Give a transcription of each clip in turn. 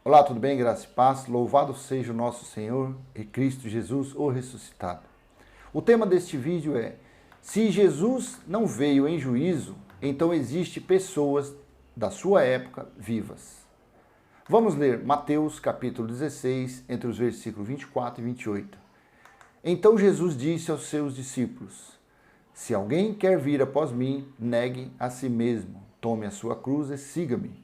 Olá, tudo bem? Graça e paz. Louvado seja o nosso Senhor e Cristo Jesus, o ressuscitado. O tema deste vídeo é: se Jesus não veio em juízo, então existe pessoas da sua época vivas. Vamos ler Mateus capítulo 16, entre os versículos 24 e 28. Então Jesus disse aos seus discípulos: se alguém quer vir após mim, negue a si mesmo, tome a sua cruz e siga-me.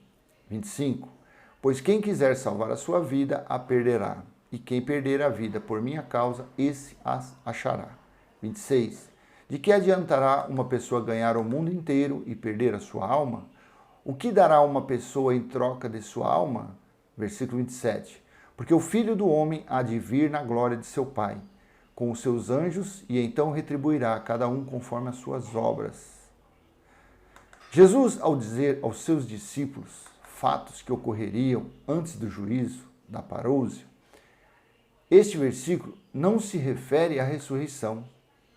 25. Pois quem quiser salvar a sua vida, a perderá. E quem perder a vida por minha causa, esse as achará. 26. De que adiantará uma pessoa ganhar o mundo inteiro e perder a sua alma? O que dará uma pessoa em troca de sua alma? Versículo 27. Porque o Filho do Homem há de vir na glória de seu Pai, com os seus anjos, e então retribuirá a cada um conforme as suas obras. Jesus, ao dizer aos seus discípulos fatos que ocorreriam antes do juízo da parousia, este versículo não se refere à ressurreição.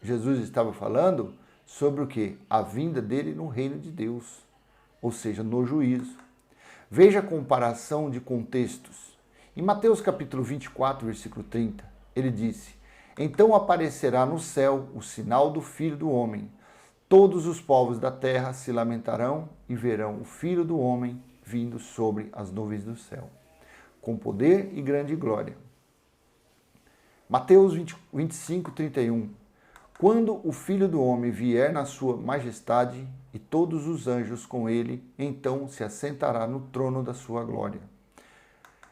Jesus estava falando sobre o quê? A vinda dele no reino de Deus, ou seja, no juízo. Veja a comparação de contextos. Em Mateus capítulo 24, versículo 30, ele disse: então aparecerá no céu o sinal do Filho do Homem. Todos os povos da terra se lamentarão e verão o Filho do Homem vindo sobre as nuvens do céu, com poder e grande glória. Mateus 25, 31. Quando o Filho do Homem vier na sua majestade e todos os anjos com ele, então se assentará no trono da sua glória.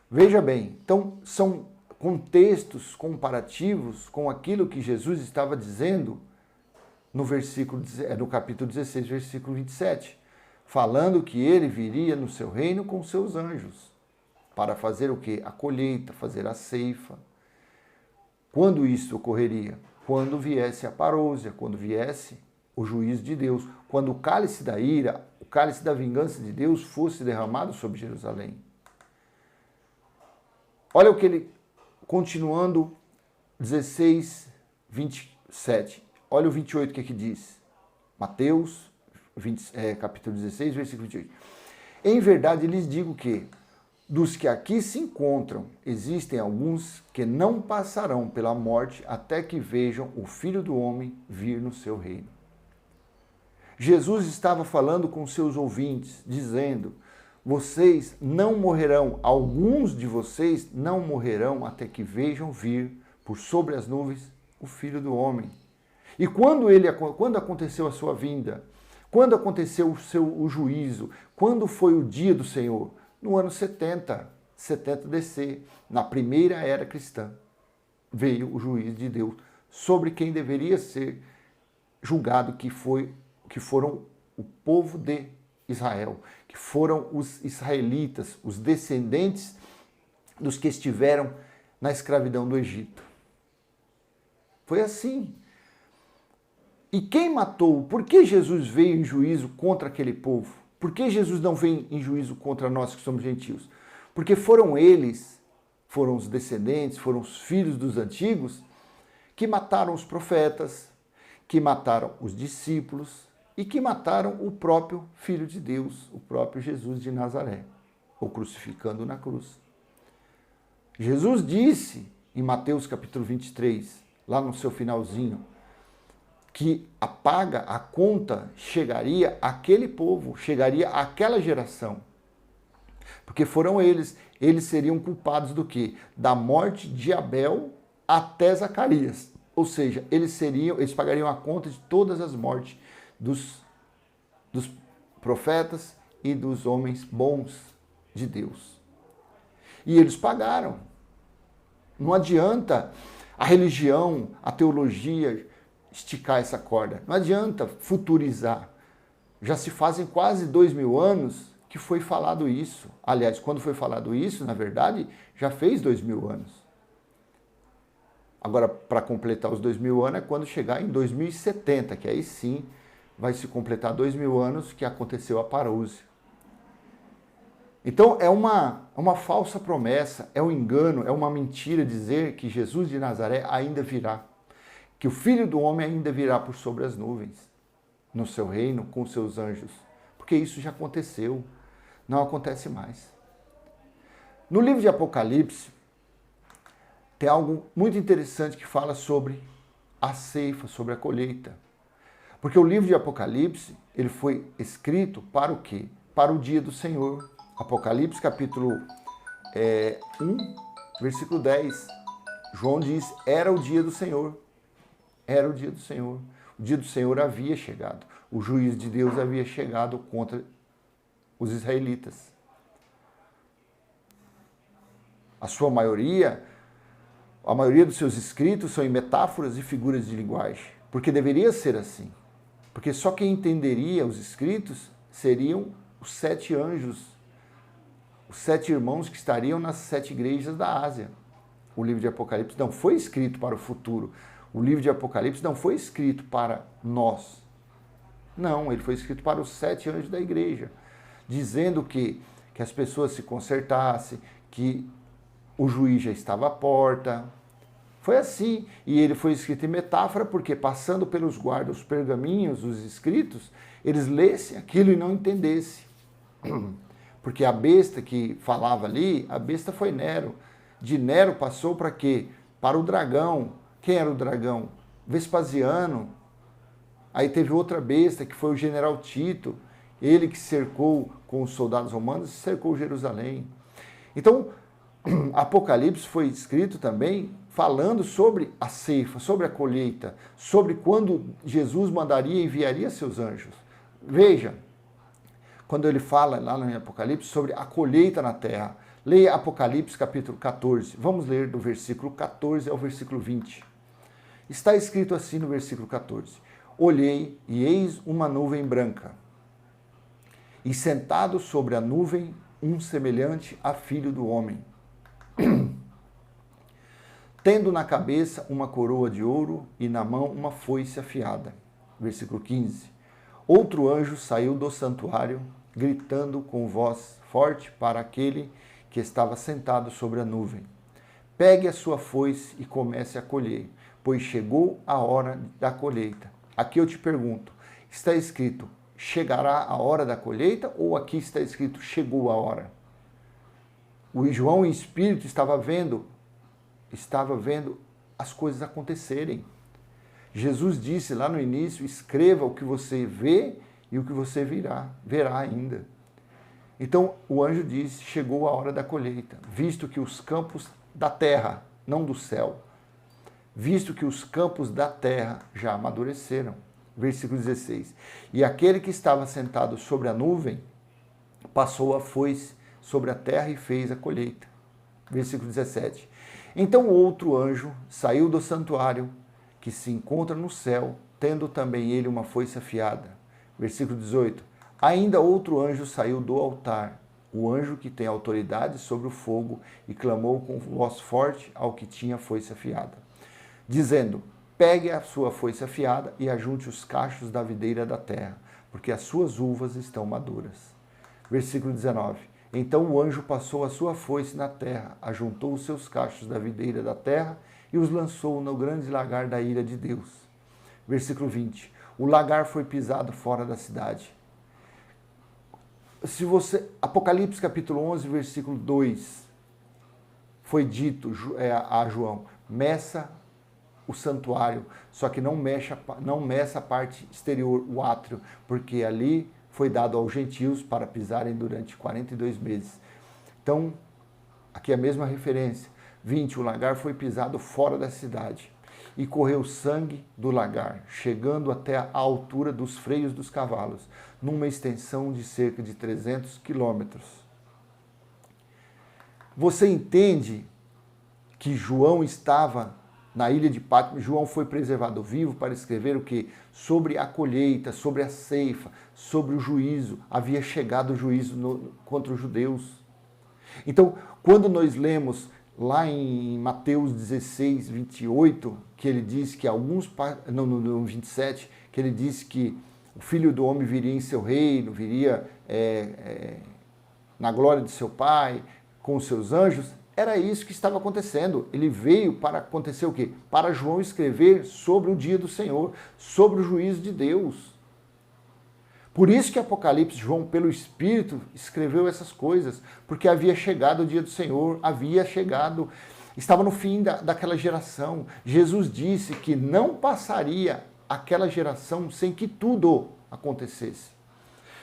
Veja bem, então são contextos comparativos com aquilo que Jesus estava dizendo no capítulo 16, versículo 27, falando que ele viria no seu reino com seus anjos, para fazer o quê? A colheita, fazer a ceifa. Quando isso ocorreria? Quando viesse a parousia, quando viesse o juízo de Deus, quando o cálice da ira, o cálice da vingança de Deus fosse derramado sobre Jerusalém. Olha o que ele, continuando, 16, 27. Olha o 28 o que diz. Mateus, capítulo 16, versículo 28. Em verdade lhes digo que, dos que aqui se encontram, existem alguns que não passarão pela morte até que vejam o Filho do Homem vir no seu reino. Jesus estava falando com seus ouvintes, dizendo: vocês não morrerão, alguns de vocês não morrerão até que vejam vir por sobre as nuvens o Filho do Homem. E quando aconteceu a sua vinda, quando aconteceu o juízo, quando foi o dia do Senhor? No ano 70 DC, na primeira era cristã, veio o juízo de Deus sobre quem deveria ser julgado, que foram o povo de Israel, que foram os israelitas, os descendentes dos que estiveram na escravidão do Egito. Foi assim. E quem matou? Por que Jesus veio em juízo contra aquele povo? Por que Jesus não vem em juízo contra nós que somos gentios? Porque foram eles, foram os descendentes, foram os filhos dos antigos, que mataram os profetas, que mataram os discípulos e que mataram o próprio Filho de Deus, o próprio Jesus de Nazaré, ou crucificando na cruz. Jesus disse em Mateus capítulo 23, lá no seu finalzinho, que a conta chegaria àquele povo, chegaria àquela geração. Porque foram eles seriam culpados do quê? Da morte de Abel até Zacarias. Ou seja, eles pagariam a conta de todas as mortes dos profetas e dos homens bons de Deus. E eles pagaram. Não adianta a religião, a teologia esticar essa corda. Não adianta futurizar. Já se fazem quase 2000 anos que foi falado isso. Aliás, quando foi falado isso, na verdade, já fez 2000 anos. Agora, para completar os 2000 anos é quando chegar em 2070, que aí sim vai se completar 2000 anos que aconteceu a parousia. Então é uma falsa promessa, é um engano, é uma mentira dizer que Jesus de Nazaré ainda virá. Que o Filho do Homem ainda virá por sobre as nuvens, no seu reino, com seus anjos. Porque isso já aconteceu, não acontece mais. No livro de Apocalipse, tem algo muito interessante que fala sobre a ceifa, sobre a colheita. Porque o livro de Apocalipse, ele foi escrito para o quê? Para o dia do Senhor. Apocalipse capítulo 1, versículo 10. João diz, era o dia do Senhor. Era o dia do Senhor. O dia do Senhor havia chegado. O juízo de Deus havia chegado contra os israelitas. A maioria dos seus escritos são em metáforas e figuras de linguagem. Porque deveria ser assim. Porque só quem entenderia os escritos seriam os 7 anjos, os 7 irmãos que estariam nas 7 igrejas da Ásia. O livro de Apocalipse não foi escrito para o futuro. O livro de Apocalipse não foi escrito para nós. Não, ele foi escrito para os 7 anjos da igreja, dizendo que as pessoas se consertassem, que o juiz já estava à porta. Foi assim, e ele foi escrito em metáfora, porque passando pelos guardas os pergaminhos, os escritos, eles lessem aquilo e não entendessem. Porque a besta que falava ali, a besta foi Nero. De Nero passou para quê? Para o dragão. Quem era o dragão? Vespasiano. Aí teve outra besta, que foi o general Tito, ele que cercou com os soldados romanos, cercou Jerusalém. Então, Apocalipse foi escrito também falando sobre a ceifa, sobre a colheita, sobre quando Jesus mandaria e enviaria seus anjos. Veja, quando ele fala lá no Apocalipse sobre a colheita na terra, leia Apocalipse capítulo 14. Vamos ler do versículo 14 ao versículo 20. Está escrito assim no versículo 14. Olhei e eis uma nuvem branca, e sentado sobre a nuvem um semelhante a filho do homem, tendo na cabeça uma coroa de ouro e na mão uma foice afiada. Versículo 15. Outro anjo saiu do santuário, gritando com voz forte para aquele que estava sentado sobre a nuvem. Pegue a sua foice e comece a colher, pois chegou a hora da colheita. Aqui eu te pergunto, está escrito, chegará a hora da colheita, ou aqui está escrito, chegou a hora? O João em espírito estava vendo as coisas acontecerem. Jesus disse lá no início, escreva o que você vê e o que você verá ainda. Então o anjo disse, chegou a hora da colheita, visto que os campos da terra, não do céu, visto que os campos da terra já amadureceram. Versículo 16. E aquele que estava sentado sobre a nuvem passou a foice sobre a terra e fez a colheita. Versículo 17. Então outro anjo saiu do santuário que se encontra no céu, tendo também ele uma foice afiada. Versículo 18. Ainda outro anjo saiu do altar, o anjo que tem autoridade sobre o fogo, e clamou com voz forte ao que tinha foice afiada, dizendo, pegue a sua foice afiada e ajunte os cachos da videira da terra, porque as suas uvas estão maduras. Versículo 19. Então o anjo passou a sua foice na terra, ajuntou os seus cachos da videira da terra e os lançou no grande lagar da ira de Deus. Versículo 20. O lagar foi pisado fora da cidade. Apocalipse capítulo 11, versículo 2, foi dito a João, meça o santuário, só que não meça a parte exterior, o átrio, porque ali foi dado aos gentios para pisarem durante 42 meses. Então, aqui a mesma referência. 20, o lagar foi pisado fora da cidade, e correu sangue do lagar, chegando até a altura dos freios dos cavalos, numa extensão de cerca de 300 quilômetros. Você entende que João estava na ilha de Patmos? João foi preservado vivo para escrever o quê? Sobre a colheita, sobre a ceifa, sobre o juízo. Havia chegado o juízo contra os judeus. Então, quando nós lemos lá em Mateus 16, 28, que ele diz que no 27, que ele diz que o Filho do Homem viria em seu reino, viria na glória de seu Pai, com os seus anjos, era isso que estava acontecendo. Ele veio para acontecer o quê? Para João escrever sobre o dia do Senhor, sobre o juízo de Deus. Por isso que Apocalipse, João, pelo Espírito, escreveu essas coisas, porque havia chegado o dia do Senhor, havia chegado, estava no fim daquela geração. Jesus disse que não passaria aquela geração sem que tudo acontecesse.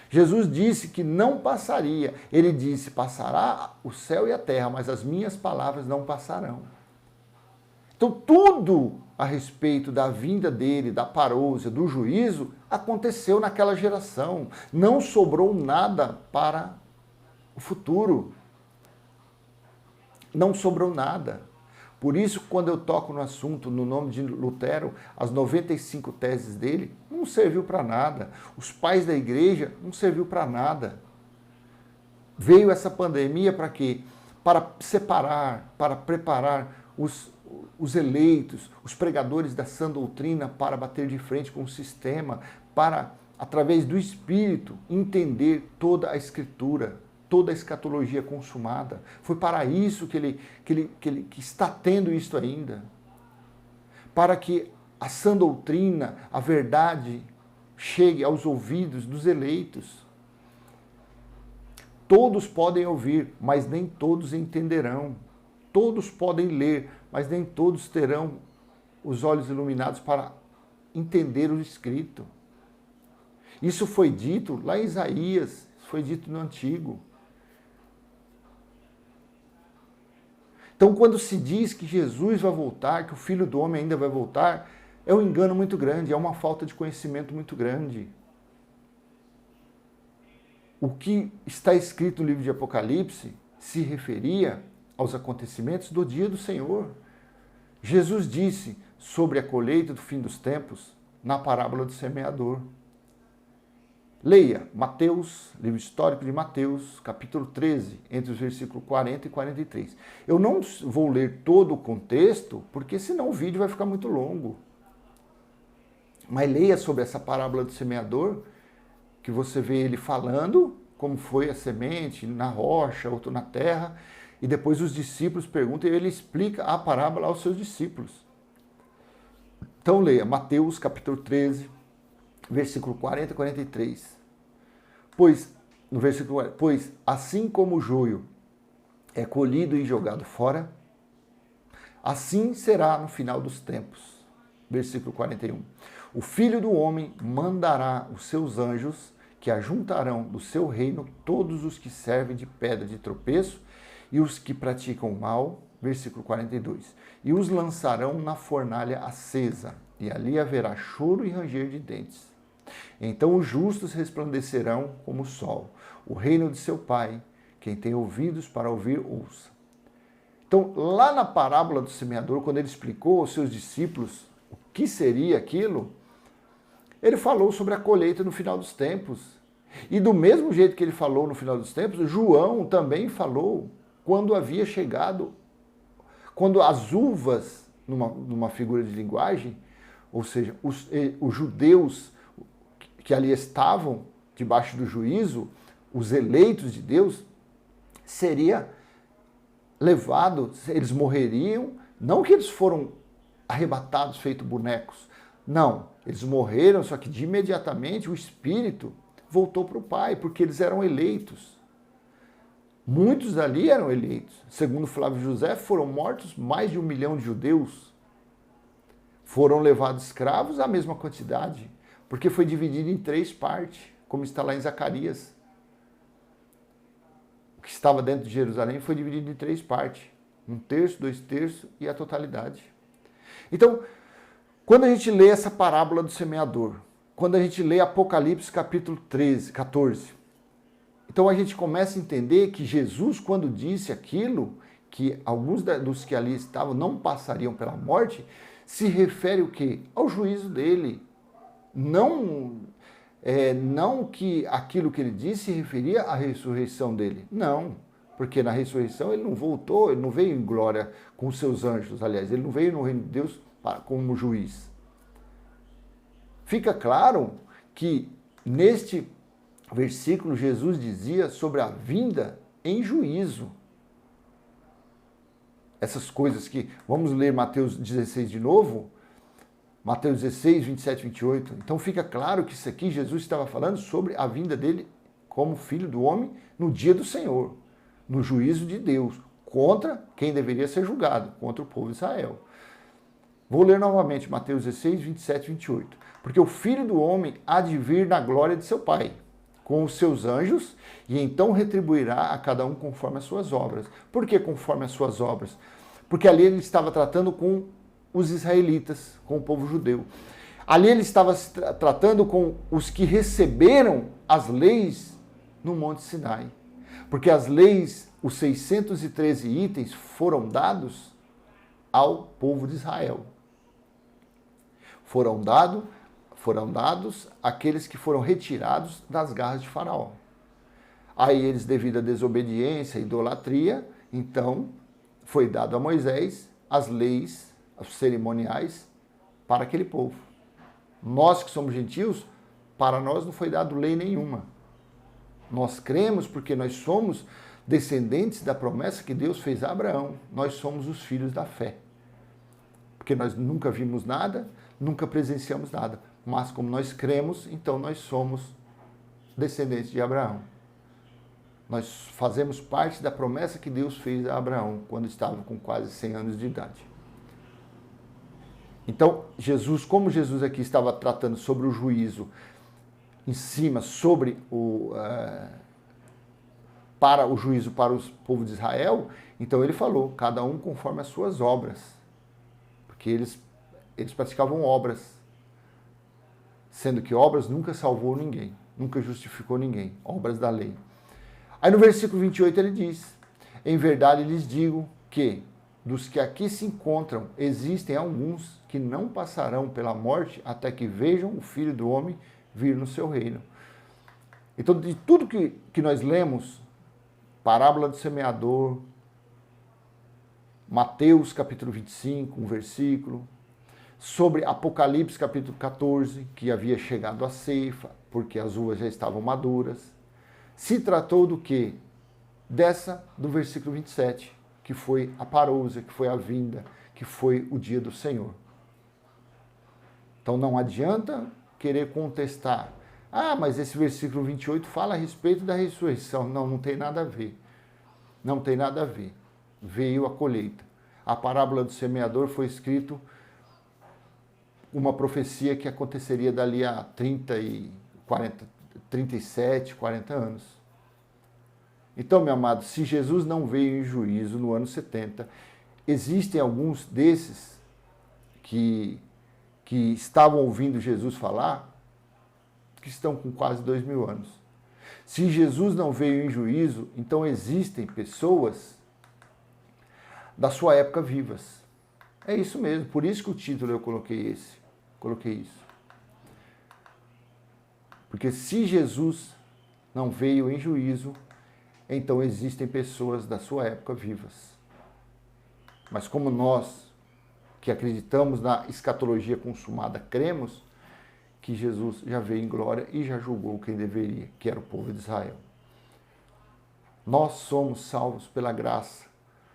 Jesus disse que não passaria. Ele disse, passará o céu e a terra, mas as minhas palavras não passarão. Então tudo a respeito da vinda dele, da parousia, do juízo, aconteceu naquela geração. Não sobrou nada para o futuro. Não sobrou nada. Por isso, quando eu toco no assunto, no nome de Lutero, as 95 teses dele, não serviu para nada. Os pais da igreja não serviu para nada. Veio essa pandemia para quê? Para separar, para preparar os eleitos, os pregadores da sã doutrina para bater de frente com o sistema, para, através do Espírito, entender toda a Escritura, toda a escatologia consumada. Foi para isso que ele está tendo isto ainda. Para que a sã doutrina, a verdade, chegue aos ouvidos dos eleitos. Todos podem ouvir, mas nem todos entenderão. Todos podem ler, mas nem todos terão os olhos iluminados para entender o escrito. Isso foi dito lá em Isaías, foi dito no Antigo. Então, quando se diz que Jesus vai voltar, que o Filho do Homem ainda vai voltar, é um engano muito grande, é uma falta de conhecimento muito grande. O que está escrito no livro de Apocalipse se referia aos acontecimentos do dia do Senhor. Jesus disse sobre a colheita do fim dos tempos na parábola do semeador. Leia Mateus, livro histórico de Mateus, capítulo 13, entre os versículos 40 e 43. Eu não vou ler todo o contexto, porque senão o vídeo vai ficar muito longo. Mas leia sobre essa parábola do semeador, que você vê ele falando como foi a semente na rocha, outro na terra, e depois os discípulos perguntam e ele explica a parábola aos seus discípulos. Então leia Mateus capítulo 13, versículo 40 e 43. No versículo 40, pois assim como o joio é colhido e jogado fora, assim será no final dos tempos. Versículo 41. O Filho do Homem mandará os seus anjos, que ajuntarão do seu reino todos os que servem de pedra de tropeço e os que praticam o mal, versículo 42, e os lançarão na fornalha acesa, e ali haverá choro e ranger de dentes. Então os justos resplandecerão como o sol, o reino de seu Pai. Quem tem ouvidos para ouvir, ouça. Então, lá na parábola do semeador, quando ele explicou aos seus discípulos o que seria aquilo, ele falou sobre a colheita no final dos tempos. E do mesmo jeito que ele falou no final dos tempos, João também falou quando havia chegado, quando as uvas, numa figura de linguagem, ou seja, os judeus que ali estavam, debaixo do juízo, os eleitos de Deus, seria levado, eles morreriam, não que eles foram arrebatados, feito bonecos, não, eles morreram, só que de imediatamente o Espírito voltou para o Pai, porque eles eram eleitos. Muitos dali eram eleitos. Segundo Flávio José, foram mortos mais de 1 milhão de judeus. Foram levados escravos a mesma quantidade, porque foi dividido em 3 partes, como está lá em Zacarias. O que estava dentro de Jerusalém foi dividido em 3 partes. 1/3, 2/3 e a totalidade. Então, quando a gente lê essa parábola do semeador, quando a gente lê Apocalipse capítulo 14, então a gente começa a entender que Jesus, quando disse aquilo, que alguns dos que ali estavam não passariam pela morte, se refere o quê? Ao juízo dele. Não que aquilo que ele disse se referia à ressurreição dele. Não, porque na ressurreição ele não voltou, ele não veio em glória com os seus anjos, aliás, ele não veio no reino de Deus como juiz. Fica claro que neste versículo Jesus dizia sobre a vinda em juízo. Essas coisas que, vamos ler Mateus 16 de novo, Mateus 16, 27, 28. Então fica claro que isso aqui Jesus estava falando sobre a vinda dele como filho do homem no dia do Senhor, no juízo de Deus, contra quem deveria ser julgado, contra o povo de Israel. Vou ler novamente Mateus 16, 27 e 28. Porque o filho do homem há de vir na glória de seu Pai, com os seus anjos, e então retribuirá a cada um conforme as suas obras. Por que conforme as suas obras? Porque ali ele estava tratando com os israelitas, com o povo judeu. Ali ele estava tratando com os que receberam as leis no Monte Sinai. Porque as leis, os 613 itens, foram dados ao povo de Israel. Foram dados àqueles que foram retirados das garras de Faraó. Aí eles, devido à desobediência e idolatria, então foi dado a Moisés as leis, os cerimoniais para aquele povo. Nós que somos gentios, para nós não foi dado lei nenhuma. Nós cremos porque nós somos descendentes da promessa que Deus fez a Abraão. Nós somos os filhos da fé. Porque nós nunca vimos nada, nunca presenciamos nada. Mas como nós cremos, então nós somos descendentes de Abraão. Nós fazemos parte da promessa que Deus fez a Abraão quando estava com quase 100 anos de idade. Então, Jesus, como Jesus aqui estava tratando sobre o juízo em cima, sobre para o juízo para o povo de Israel, então ele falou, cada um conforme as suas obras. Porque eles praticavam obras, sendo que obras nunca salvou ninguém, nunca justificou ninguém, obras da lei. Aí no versículo 28 ele diz, em verdade lhes digo que dos que aqui se encontram, existem alguns que não passarão pela morte até que vejam o Filho do Homem vir no seu reino. Então, de tudo que nós lemos, parábola do semeador, Mateus capítulo 25, um versículo, sobre Apocalipse capítulo 14, que havia chegado a ceifa, porque as uvas já estavam maduras, se tratou do quê? Do versículo 27, que foi a parousia, que foi a vinda, que foi o dia do Senhor. Então não adianta querer contestar. Ah, mas esse versículo 28 fala a respeito da ressurreição. Não, não tem nada a ver. Não tem nada a ver. Veio a colheita. A parábola do semeador foi escrito uma profecia que aconteceria dali a 37, 40 anos. Então, meu amado, se Jesus não veio em juízo no ano 70, existem alguns desses que estavam ouvindo Jesus falar, que estão com quase 2000 anos. Se Jesus não veio em juízo, então existem pessoas da sua época vivas. É isso mesmo, por isso que o título eu coloquei isso. Porque se Jesus não veio em juízo, então existem pessoas da sua época vivas. Mas como nós, que acreditamos na escatologia consumada, cremos que Jesus já veio em glória e já julgou quem deveria, que era o povo de Israel. Nós somos salvos pela graça.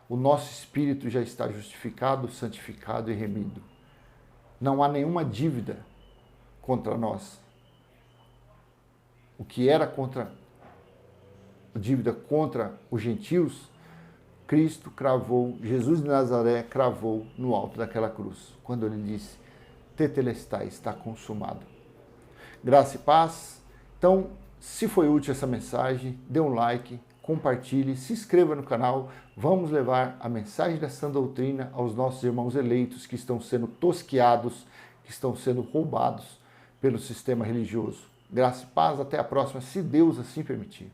O nosso espírito já está justificado, santificado e remido. Não há nenhuma dívida contra nós. O que era dívida contra os gentios, Cristo cravou, Jesus de Nazaré cravou no alto daquela cruz, quando ele disse, tetelestai, está consumado. Graça e paz. Então, se foi útil essa mensagem, dê um like, compartilhe, se inscreva no canal. Vamos levar a mensagem da sã doutrina aos nossos irmãos eleitos que estão sendo tosqueados, que estão sendo roubados pelo sistema religioso. Graça e paz, até a próxima, se Deus assim permitir.